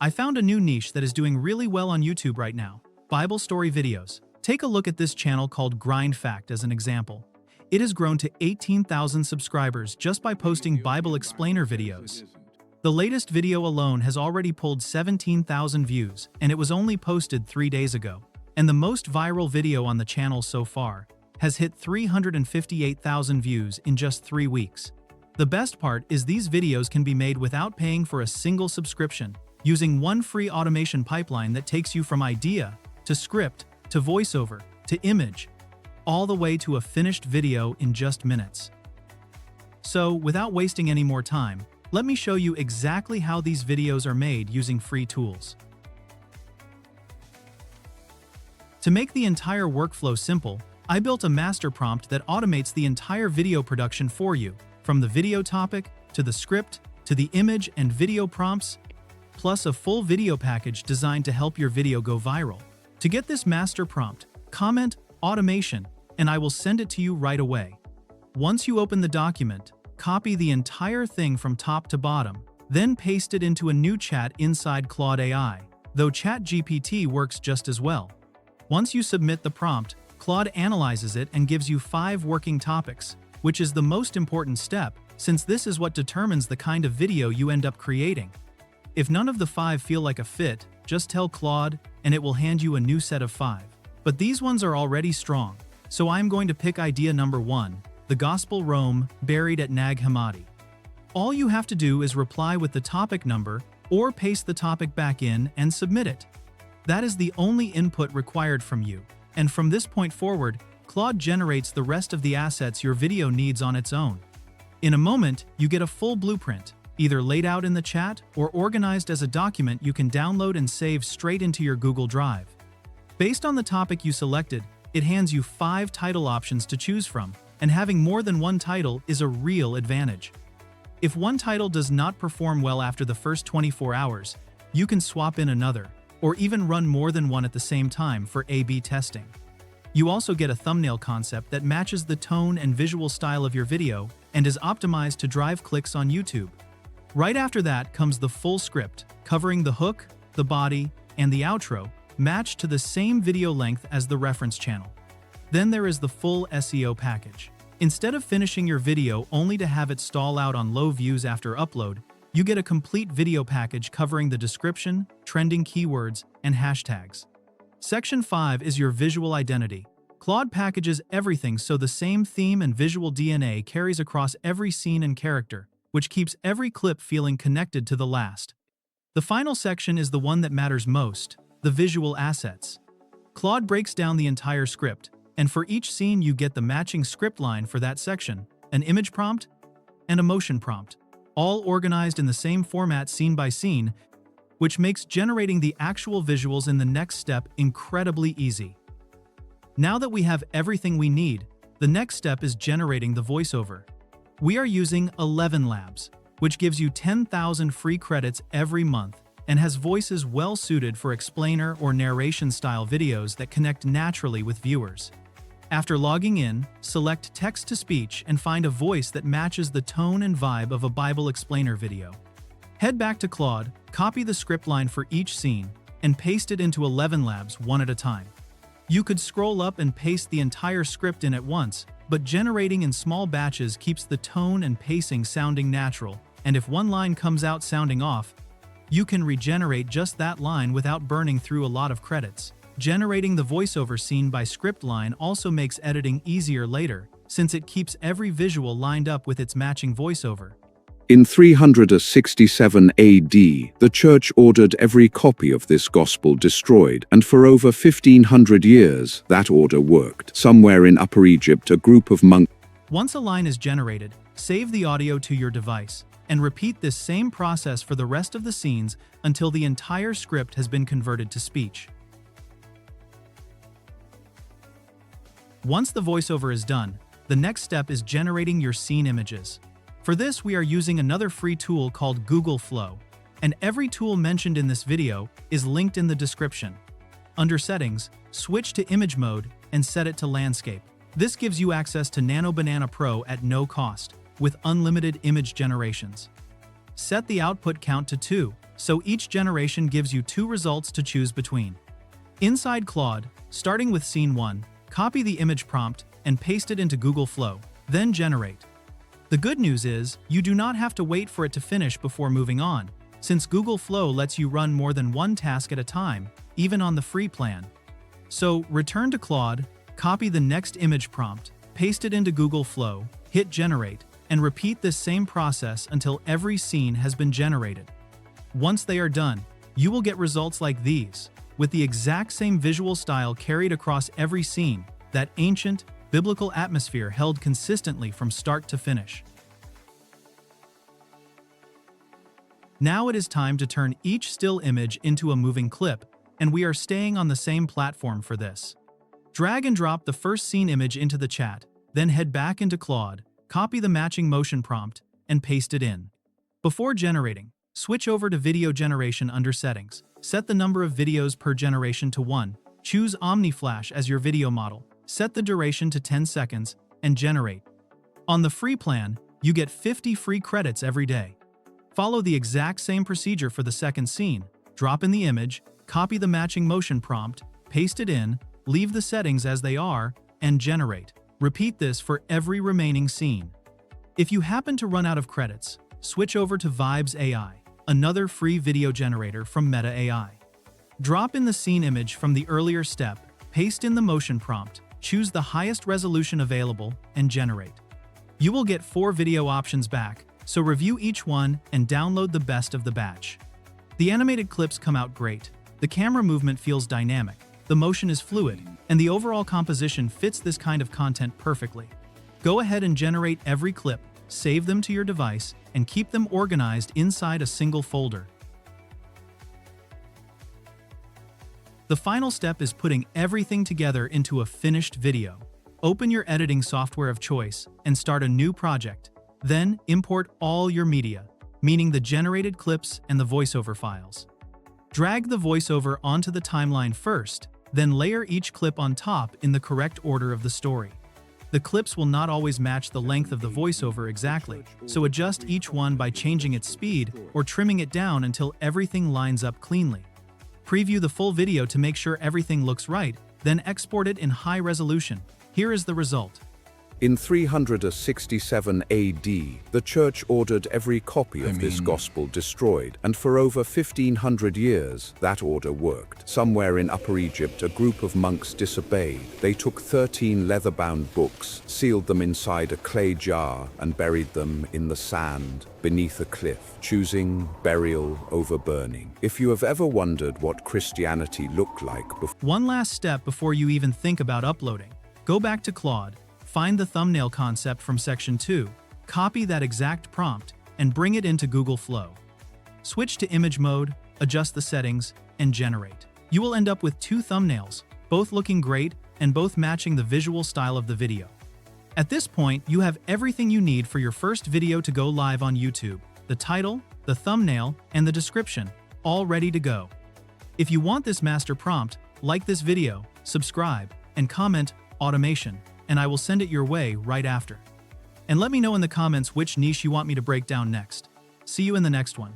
I found a new niche that is doing really well on YouTube right now: Bible story videos. Take a look at this channel called Grind Fact as an example. It has grown to 18,000 subscribers just by posting Bible explainer videos. The latest video alone has already pulled 17,000 views, and it was only posted 3 days ago. And the most viral video on the channel so far has hit 358,000 views in just 3 weeks. The best part is these videos can be made without paying for a single subscription, using one free automation pipeline that takes you from idea to script to voiceover to image, all the way to a finished video in just minutes. So, without wasting any more time, let me show you exactly how these videos are made using free tools. To make the entire workflow simple, I built a master prompt that automates the entire video production for you, from the video topic, to the script, to the image and video prompts, plus a full video package designed to help your video go viral. To get this master prompt, comment automation, and I will send it to you right away. Once you open the document, copy the entire thing from top to bottom, then paste it into a new chat inside Claude AI, though ChatGPT works just as well. Once you submit the prompt, Claude analyzes it and gives you 5 working topics, which is the most important step, since this is what determines the kind of video you end up creating. If none of the 5 feel like a fit, just tell Claude, and it will hand you a new set of 5. But these ones are already strong, so I'm going to pick idea number 1, the Gospel Rome, buried at Nag Hammadi. All you have to do is reply with the topic number, or paste the topic back in and submit it. That is the only input required from you, and from this point forward, Claude generates the rest of the assets your video needs on its own. In a moment, you get a full blueprint, either laid out in the chat or organized as a document you can download and save straight into your Google Drive. Based on the topic you selected, it hands you 5 title options to choose from, and having more than one title is a real advantage. If one title does not perform well after the first 24 hours, you can swap in another, or even run more than one at the same time for A/B testing. You also get a thumbnail concept that matches the tone and visual style of your video and is optimized to drive clicks on YouTube. Right after that comes the full script, covering the hook, the body, and the outro, matched to the same video length as the reference channel. Then there is the full SEO package. Instead of finishing your video only to have it stall out on low views after upload, you get a complete video package covering the description, trending keywords, and hashtags. Section 5 is your visual identity. Claude packages everything so the same theme and visual DNA carries across every scene and character, which keeps every clip feeling connected to the last. The final section is the one that matters most: the visual assets. Claude breaks down the entire script, and for each scene you get the matching script line for that section, an image prompt, and a motion prompt, all organized in the same format scene by scene, which makes generating the actual visuals in the next step incredibly easy. Now that we have everything we need, the next step is generating the voiceover. We are using 11 Labs, which gives you 10,000 free credits every month and has voices well suited for explainer or narration style videos that connect naturally with viewers. After logging in, select text-to-speech and find a voice that matches the tone and vibe of a Bible explainer video. Head back to Claude, copy the script line for each scene, and paste it into 11 Labs one at a time. You could scroll up and paste the entire script in at once, but generating in small batches keeps the tone and pacing sounding natural, and if one line comes out sounding off, you can regenerate just that line without burning through a lot of credits. Generating the voiceover scene by script line also makes editing easier later, since it keeps every visual lined up with its matching voiceover. In 367 AD, the Church ordered every copy of this gospel destroyed, and for over 1500 years, that order worked. Somewhere in Upper Egypt, a group of monks. Once a line is generated, save the audio to your device, and repeat this same process for the rest of the scenes until the entire script has been converted to speech. Once the voiceover is done, the next step is generating your scene images. For this, we are using another free tool called Google Flow, and every tool mentioned in this video is linked in the description. Under Settings, switch to Image Mode and set it to Landscape. This gives you access to Nano Banana Pro at no cost, with unlimited image generations. Set the output count to 2, so each generation gives you 2 results to choose between. Inside Claude, starting with Scene 1, copy the image prompt and paste it into Google Flow, then generate. The good news is, you do not have to wait for it to finish before moving on, since Google Flow lets you run more than one task at a time, even on the free plan. So, return to Claude, copy the next image prompt, paste it into Google Flow, hit Generate, and repeat this same process until every scene has been generated. Once they are done, you will get results like these, with the exact same visual style carried across every scene, that ancient, biblical atmosphere held consistently from start to finish. Now it is time to turn each still image into a moving clip, and we are staying on the same platform for this. Drag and drop the first scene image into the chat, then head back into Claude, copy the matching motion prompt, and paste it in. Before generating, switch over to Video Generation under Settings. Set the number of videos per generation to 1, choose OmniFlash as your video model, set the duration to 10 seconds, and generate. On the free plan, you get 50 free credits every day. Follow the exact same procedure for the second scene. Drop in the image, copy the matching motion prompt, paste it in, leave the settings as they are, and generate. Repeat this for every remaining scene. If you happen to run out of credits, switch over to Vibes AI, another free video generator from Meta AI. Drop in the scene image from the earlier step, paste in the motion prompt, choose the highest resolution available, and generate. You will get 4 video options back, so review each one and download the best of the batch. The animated clips come out great, the camera movement feels dynamic, the motion is fluid, and the overall composition fits this kind of content perfectly. Go ahead and generate every clip, save them to your device, and keep them organized inside a single folder. The final step is putting everything together into a finished video. Open your editing software of choice and start a new project. Then import all your media, meaning the generated clips and the voiceover files. Drag the voiceover onto the timeline first, then layer each clip on top in the correct order of the story. The clips will not always match the length of the voiceover exactly, so adjust each one by changing its speed or trimming it down until everything lines up cleanly. Preview the full video to make sure everything looks right, then export it in high resolution. Here is the result. In 367 AD, the church ordered every copy of this gospel destroyed, and for over 1500 years, that order worked. Somewhere in Upper Egypt, a group of monks disobeyed. They took 13 leather-bound books, sealed them inside a clay jar, and buried them in the sand beneath a cliff, choosing burial over burning. If you have ever wondered what Christianity looked like before— One last step before you even think about uploading. Go back to Claude, find the thumbnail concept from Section 2, copy that exact prompt, and bring it into Google Flow. Switch to image mode, adjust the settings, and generate. You will end up with 2 thumbnails, both looking great and both matching the visual style of the video. At this point, you have everything you need for your first video to go live on YouTube: the title, the thumbnail, and the description, all ready to go. If you want this master prompt, like this video, subscribe, and comment automation, and I will send it your way right after. And let me know in the comments which niche you want me to break down next. See you in the next one.